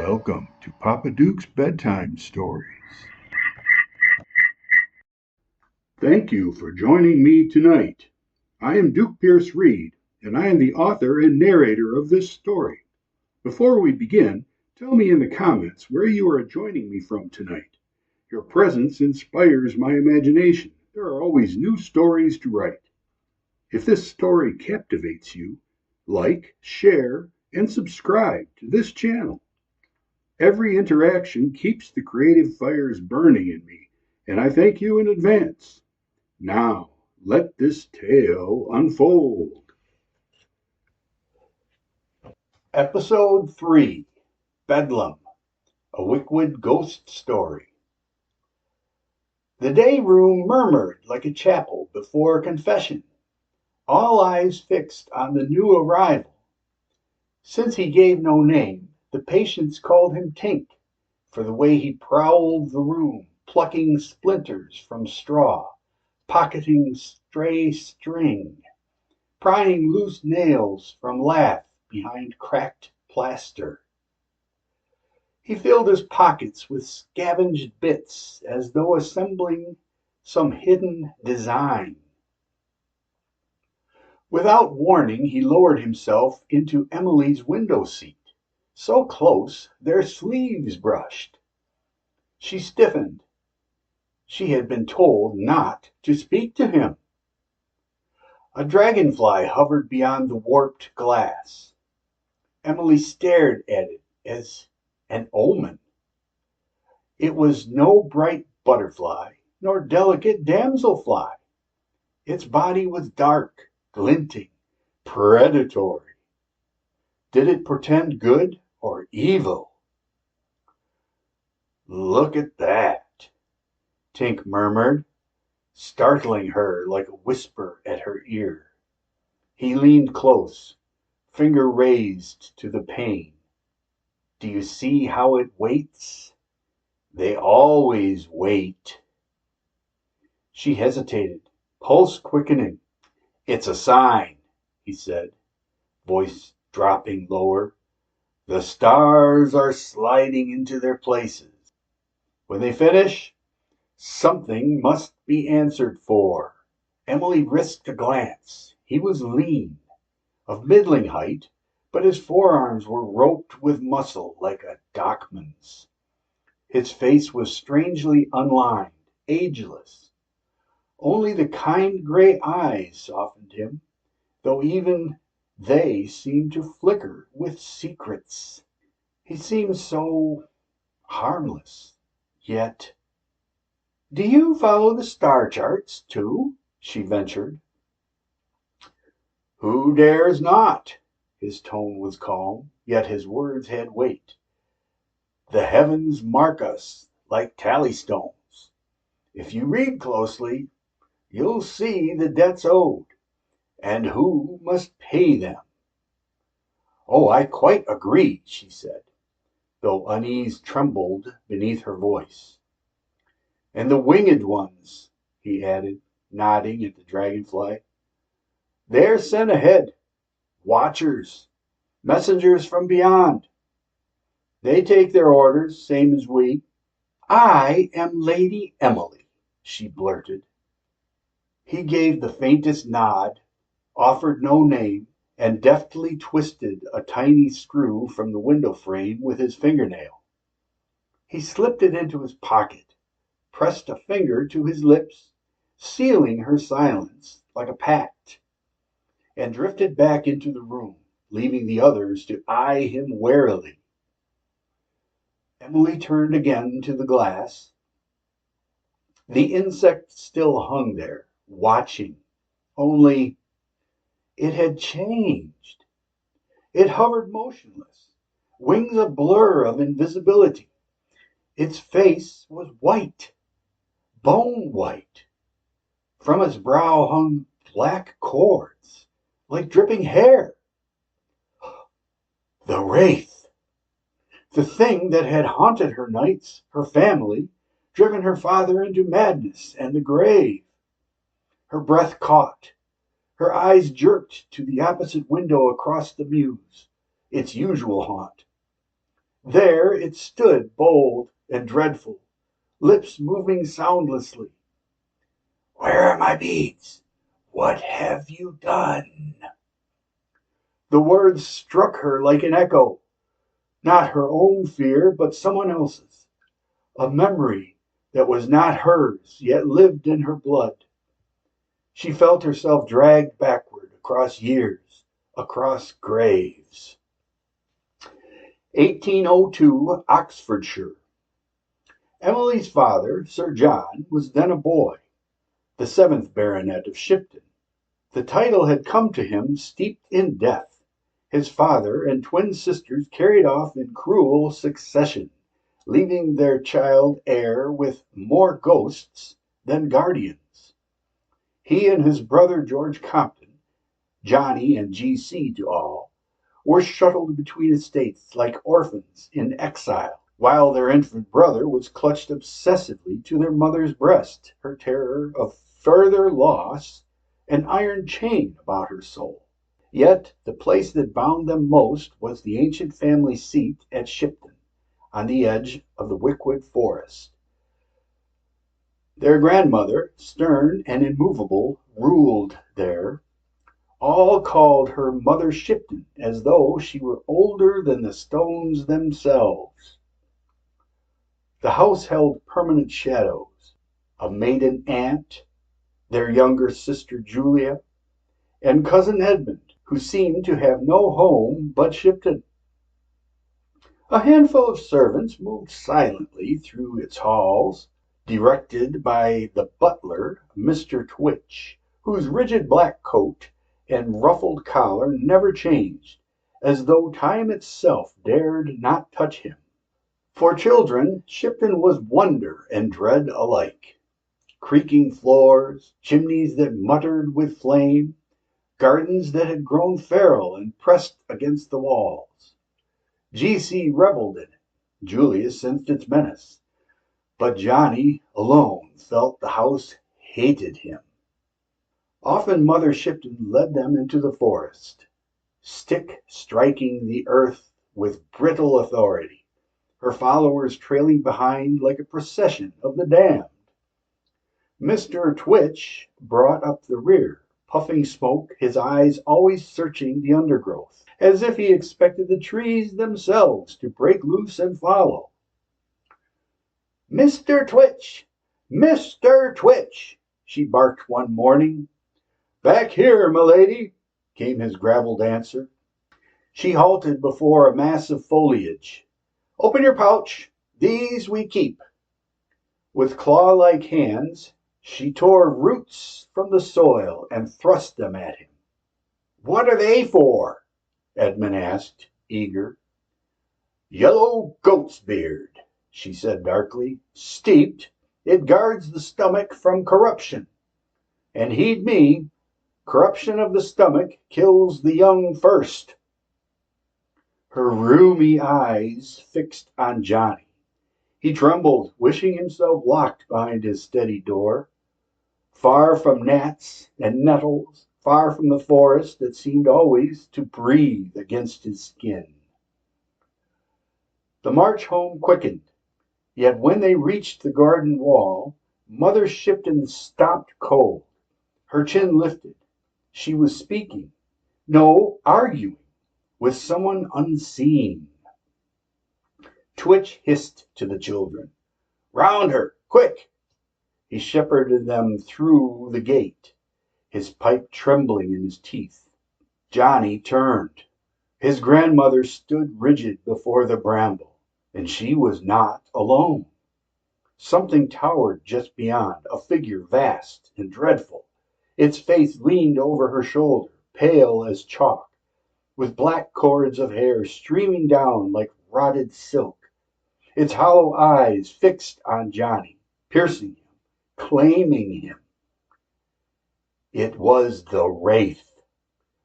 Welcome to Papa Duke's Bedtime Stories. Thank you for joining me tonight. I am Duke Pierce Reed, and I am the author and narrator of this story. Before we begin, tell me in the comments where you are joining me from tonight. Your presence inspires my imagination. There are always new stories to write. If this story captivates you, like, share, and subscribe to this channel. Every interaction keeps the creative fires burning in me, and I thank you in advance. Now, let this tale unfold. Episode 3, Bedlam, a Wychwood ghost story. The day room murmured like a chapel before confession, all eyes fixed on the new arrival. Since he gave no name, the patients called him Tink, for the way he prowled the room, plucking splinters from straw, pocketing stray string, prying loose nails from lath behind cracked plaster. He filled his pockets with scavenged bits as though assembling some hidden design. Without warning, he lowered himself into Emily's window seat, so close their sleeves brushed. She stiffened. She had been told not to speak to him. A dragonfly hovered beyond the warped glass. Emily stared at it as an omen. It was no bright butterfly, nor delicate damselfly. Its body was dark, glinting, predatory. Did it portend good or evil? "Look at that," Tink murmured, startling her like a whisper at her ear. He leaned close, finger raised to the pane. "Do you see how it waits? They always wait." She hesitated, pulse quickening. "It's a sign," he said, voice dropping lower. "The stars are sliding into their places. When they finish, something must be answered for." Emily risked a glance. He was lean, of middling height, but his forearms were roped with muscle like a dockman's. His face was strangely unlined, ageless. Only the kind gray eyes softened him, though even they seemed to flicker with secrets. He seemed so harmless, yet. "Do you follow the star charts, too?" she ventured. "Who dares not?" His tone was calm, yet his words had weight. "The heavens mark us like tally stones. If you read closely, you'll see the debts owed, and who must pay them." "Oh, I quite agree," she said, though unease trembled beneath her voice. "And the winged ones," he added, nodding at the dragonfly. "They're sent ahead, watchers, messengers from beyond. They take their orders, same as we." "I am Lady Emily," she blurted. He gave the faintest nod, offered no name, and deftly twisted a tiny screw from the window frame with his fingernail. He slipped it into his pocket, pressed a finger to his lips, sealing her silence like a pact, and drifted back into the room, leaving the others to eye him warily. Emily turned again to the glass. The insect still hung there, watching, only it had changed. It hovered motionless, wings a blur of invisibility. Its face was white, bone white. From its brow hung black cords, like dripping hair. The wraith! The thing that had haunted her nights, her family, driven her father into madness and the grave. Her breath caught. Her eyes jerked to the opposite window across the mews, its usual haunt. There it stood, bold and dreadful, lips moving soundlessly. "Where are my beads? What have you done?" The words struck her like an echo, not her own fear, but someone else's. A memory that was not hers, yet lived in her blood. She felt herself dragged backward across years, across graves. 1802, Oxfordshire. Emily's father, Sir John, was then a boy, the seventh baronet of Shipton. The title had come to him steeped in death. His father and twin sisters carried off in cruel succession, leaving their child heir with more ghosts than guardians. He and his brother George Compton, Johnny and G.C. to all, were shuttled between estates like orphans in exile, while their infant brother was clutched obsessively to their mother's breast, her terror of further loss an iron chain about her soul. Yet the place that bound them most was the ancient family seat at Shipton, on the edge of the Wychwood forest. Their grandmother, stern and immovable, ruled there. All called her Mother Shipton, as though she were older than the stones themselves. The house held permanent shadows, a maiden aunt, their younger sister Julia, and cousin Edmund, who seemed to have no home but Shipton. A handful of servants moved silently through its halls, directed by the butler, Mr. Twitch, whose rigid black coat and ruffled collar never changed, as though time itself dared not touch him. For children, Shipton was wonder and dread alike. Creaking floors, chimneys that muttered with flame, gardens that had grown feral and pressed against the walls. G.C. reveled in it. Julia sensed its menace. But Johnny alone felt the house hated him. Often Mother Shipton led them into the forest, stick striking the earth with brittle authority, her followers trailing behind like a procession of the damned. Mr. Twitch brought up the rear, puffing smoke, his eyes always searching the undergrowth, as if he expected the trees themselves to break loose and follow. "Mr. Twitch! Mr. Twitch!" she barked one morning. "Back here, milady," came his gravelled answer. She halted before a mass of foliage. "Open your pouch. These we keep." With claw-like hands, she tore roots from the soil and thrust them at him. "What are they for?" Edmund asked, eager. "Yellow goat's beard," she said darkly. "Steeped, it guards the stomach from corruption. And heed me, corruption of the stomach kills the young first." Her rheumy eyes fixed on Johnny. He trembled, wishing himself locked behind his steady door, far from gnats and nettles, far from the forest that seemed always to breathe against his skin. The march home quickened, yet when they reached the garden wall, Mother Shipton stopped cold, her chin lifted. She was speaking, no, arguing, with someone unseen. Twitch hissed to the children, "Round her, quick!" He shepherded them through the gate, his pipe trembling in his teeth. Johnny turned. His grandmother stood rigid before the bramble, and she was not alone. Something towered just beyond, a figure vast and dreadful. Its face leaned over her shoulder, pale as chalk, with black cords of hair streaming down like rotted silk, its hollow eyes fixed on Johnny, piercing him, claiming him. It was the Wraith,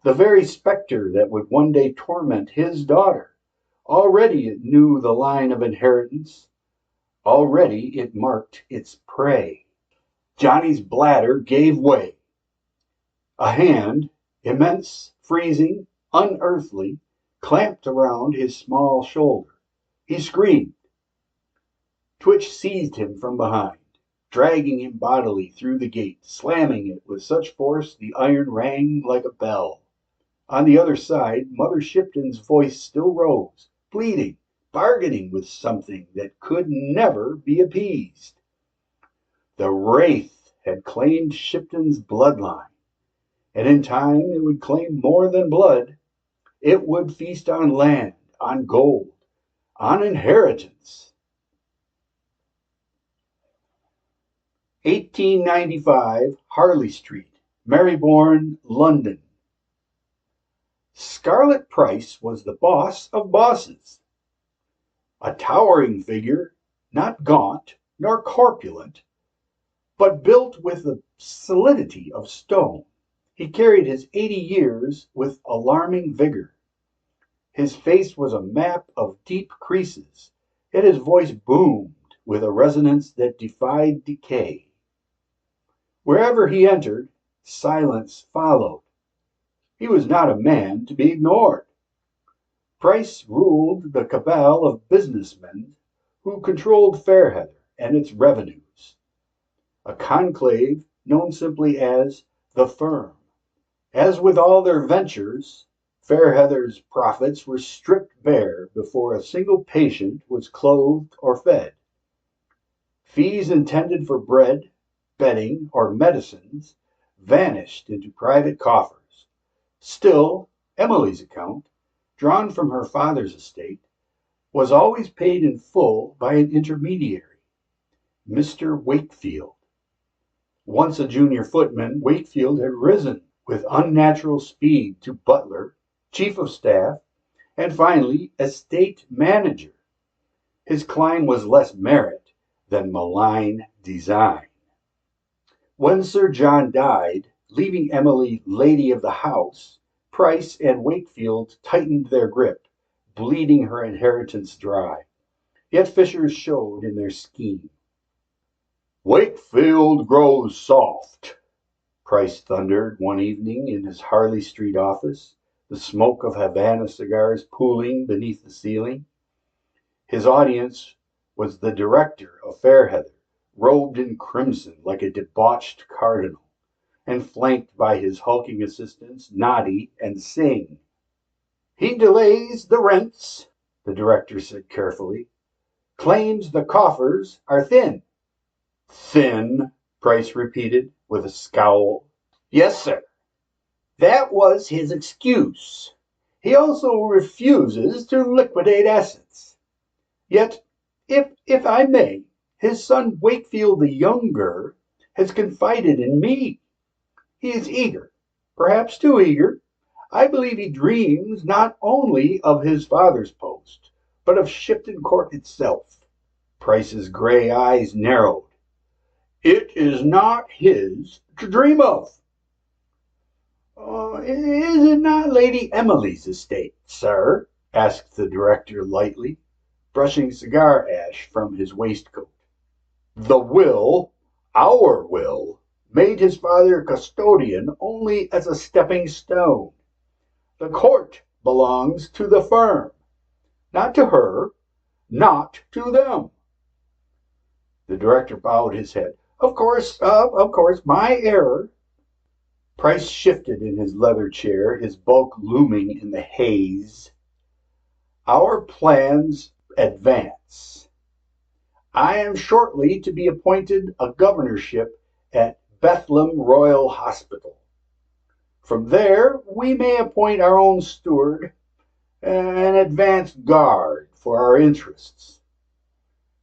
the very spectre that would one day torment his daughter. Already it knew the line of inheritance. Already it marked its prey. Johnny's bladder gave way. A hand, immense, freezing, unearthly, clamped around his small shoulder. He screamed. Twitch seized him from behind, dragging him bodily through the gate, slamming it with such force the iron rang like a bell. On the other side, Mother Shipton's voice still rose, pleading, bargaining with something that could never be appeased. The wraith had claimed Shipton's bloodline, and in time it would claim more than blood. It would feast on land, on gold, on inheritance. 1895, Harley Street, Marybourne, London. Scarlet Price was the boss of bosses. A towering figure, not gaunt nor corpulent, but built with the solidity of stone. He carried his 80 years with alarming vigor. His face was a map of deep creases, yet his voice boomed with a resonance that defied decay. Wherever he entered, silence followed. He was not a man to be ignored. Price ruled the cabal of businessmen who controlled Fairheather and its revenues, a conclave known simply as the Firm. As with all their ventures, Fairheather's profits were stripped bare before a single patient was clothed or fed. Fees intended for bread, bedding, or medicines vanished into private coffers. Still, Emily's account, drawn from her father's estate, was always paid in full by an intermediary, Mr. Wakefield. Once a junior footman, Wakefield had risen with unnatural speed to butler, chief of staff, and finally estate manager. His climb was less merit than malign design. When Sir John died, leaving Emily lady of the house, Price and Wakefield tightened their grip, bleeding her inheritance dry. Yet fissures showed in their scheme. "Wakefield grows soft," Price thundered one evening in his Harley Street office, the smoke of Havana cigars pooling beneath the ceiling. His audience was the director of Fairheather, robed in crimson like a debauched cardinal, and flanked by his hulking assistants, Noddy and Singh. "He delays the rents," the director said carefully. "Claims the coffers are thin." "Thin," Price repeated with a scowl. "Yes, sir. That was his excuse. He also refuses to liquidate assets. Yet, if I may, his son Wakefield the younger has confided in me. He is eager, perhaps too eager. I believe he dreams not only of his father's post, but of Shipton Court itself." Price's gray eyes narrowed. "It is not his to dream of." "Is it not Lady Emily's estate, sir?" asked the director lightly, brushing cigar ash from his waistcoat. "The will, our will, made his father custodian only as a stepping stone. The court belongs to the firm, not to her, not to them." The director bowed his head. Of course, my error." Price shifted in his leather chair, his bulk looming in the haze. "Our plans advance. I am shortly to be appointed a governorship at BEDLAM Royal Hospital. From there, we may appoint our own steward, an advance guard for our interests."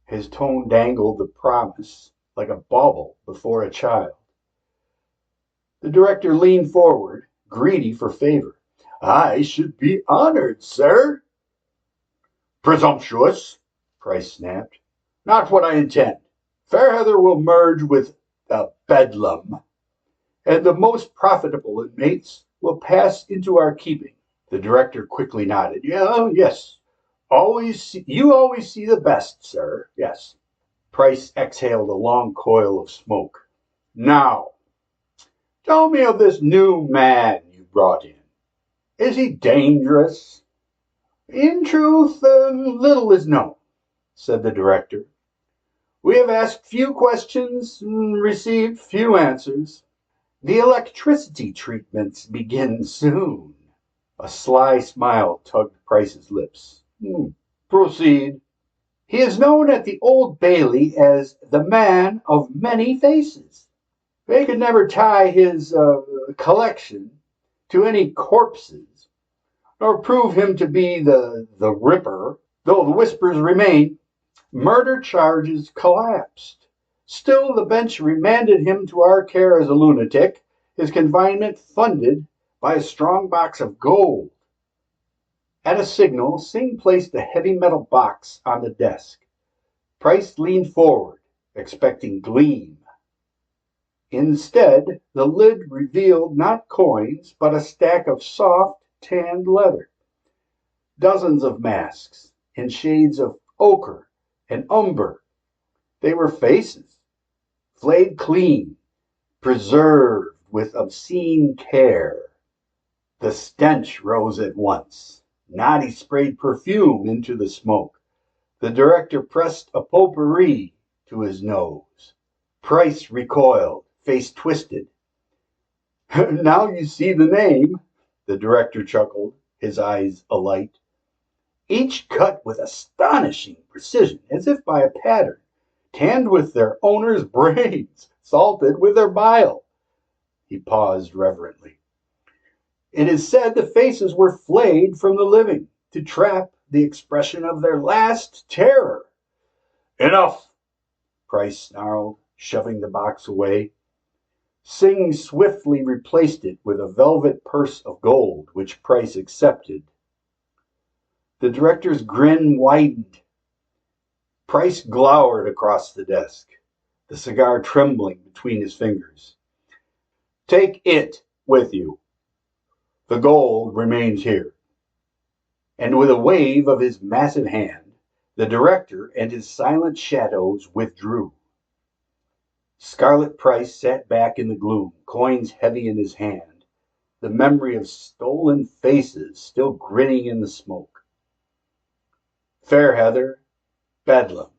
His tone dangled the promise like a bauble before a child. The director leaned forward, greedy for favor. "I should be honored, sir." "Presumptuous," Price snapped. "Not what I intend. Fairheather will merge with Bedlam, and the most profitable inmates will pass into our keeping." The director quickly nodded. Yes. You always see the best, sir. Yes." Price exhaled a long coil of smoke. "Now, tell me of this new man you brought in. Is he dangerous?" In truth, little is known, said the director. We have asked few questions and received few answers. The electricity treatments begin soon. A sly smile tugged Price's lips. Proceed. He is known at the Old Bailey as the man of many faces. They could never tie his collection to any corpses, nor prove him to be the Ripper, though the whispers remain. Murder charges collapsed. Still, the bench remanded him to our care as a lunatic, his confinement funded by a strong box of gold. At a signal, Singh placed the heavy metal box on the desk. Price leaned forward, expecting gleam. Instead, the lid revealed not coins, but a stack of soft, tanned leather. Dozens of masks in shades of ochre and umber. They were faces, flayed clean, preserved with obscene care. The stench rose at once. Noddy sprayed perfume into the smoke. The director pressed a potpourri to his nose. Price recoiled, face twisted. Now you see the name, the director chuckled, his eyes alight. Each cut with astonishing precision, as if by a pattern, tanned with their owner's brains, salted with their bile. He paused reverently. It is said the faces were flayed from the living to trap the expression of their last terror. Enough, Price snarled, shoving the box away. Singh swiftly replaced it with a velvet purse of gold, which Price accepted. The director's grin widened. Price glowered across the desk, the cigar trembling between his fingers. Take it with you. The gold remains here. And with a wave of his massive hand, the director and his silent shadows withdrew. Scarlet Price sat back in the gloom, coins heavy in his hand, the memory of stolen faces still grinning in the smoke. Fairheather, BEDLAM,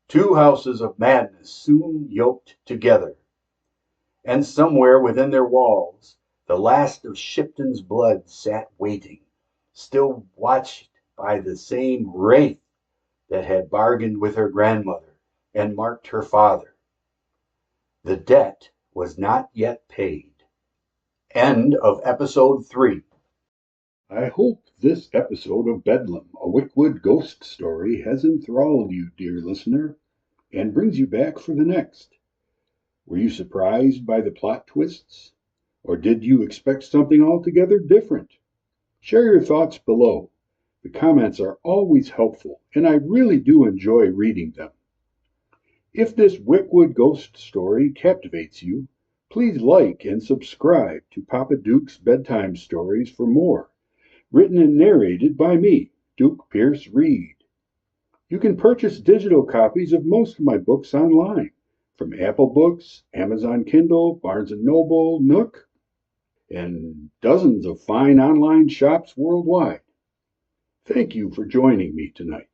two houses of madness soon yoked together. And somewhere within their walls, the last of Shipton's blood sat waiting, still watched by the same wraith that had bargained with her grandmother and marked her father. The debt was not yet paid. End of episode 3. I hope this episode of Bedlam, a Wychwood ghost story, has enthralled you, dear listener, and brings you back for the next. Were you surprised by the plot twists? Or did you expect something altogether different? Share your thoughts below. The comments are always helpful, and I really do enjoy reading them. If this Wychwood ghost story captivates you, please like and subscribe to Papa Duke's Bedtime Stories for more, written and narrated by me, Duke Pierce Reed. You can purchase digital copies of most of my books online, from Apple Books, Amazon Kindle, Barnes & Noble, Nook, and dozens of fine online shops worldwide. Thank you for joining me tonight.